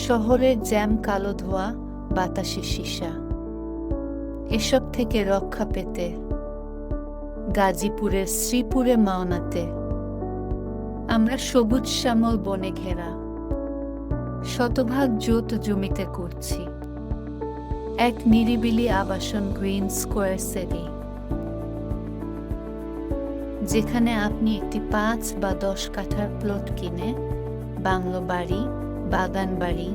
শহরের জ্যাম, কালো ধোঁয়া, বাতাসে সীসা, এসব থেকে রক্ষা পেতে গাজীপুরের শ্রীপুরে মাওনাতে আমরা সবুজ শ্যামল বনে ঘেরা শতভাগ জোত জমিতে করছি এক নিরিবিলি আবাসন, গ্রিন স্কোয়ার সিটি, যেখানে আপনি একটি ৫ বা ১০ কাঠার প্লট কিনে বাংলো বাড়ি, বাগান বাড়ি,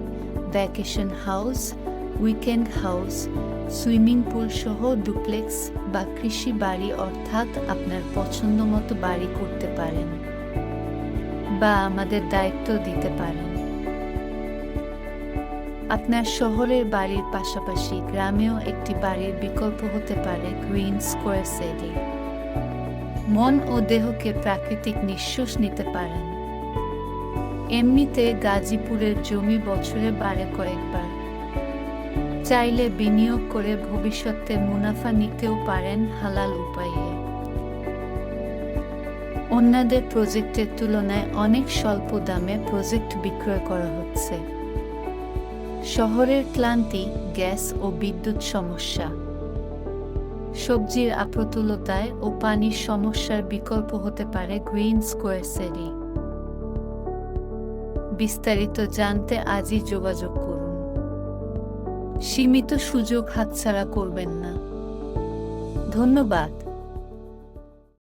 vacation house, weekend house, swimming pool সহ ডুপ্লেক্স বা কৃষি বাড়ি অর্থাৎ আপনার পছন্দমতো বাড়ি করতে পারেন বা আমাদের দায়িত্ব দিতে পারেন। আপনার শহরের বাড়ির পাশাপাশি গ্রামেও একটি বাড়ির বিকল্প হতে পারে গ্রিন স্কোয়ার সিটি। মন ও দেহকে প্রাকৃতিক নিঃশ্বাস নিতে পারেন। এমনিতে গাজীপুরের জমি বছরে বাড়ে কয়েকবার, চাইলে বিনিয়োগ করে ভবিষ্যতে মুনাফা নিতেও পারেন হালাল উপায়ে। অন্যদের প্রজেক্টের তুলনায় অনেক স্বল্প দামে প্রজেক্ট বিক্রয় করা হচ্ছে। শহরের ক্লান্তি, গ্যাস ও বিদ্যুৎ সমস্যা, সবজির আপ্রতুলতায় ও পানির সমস্যার বিকল্প হতে পারে গ্রিন স্কোয়ার সিটি। বিস্তারিত জানতে আজই যোগাযোগ করুন। সীমিত সুযোগ হাতছাড়া করবেন না। ধন্যবাদ।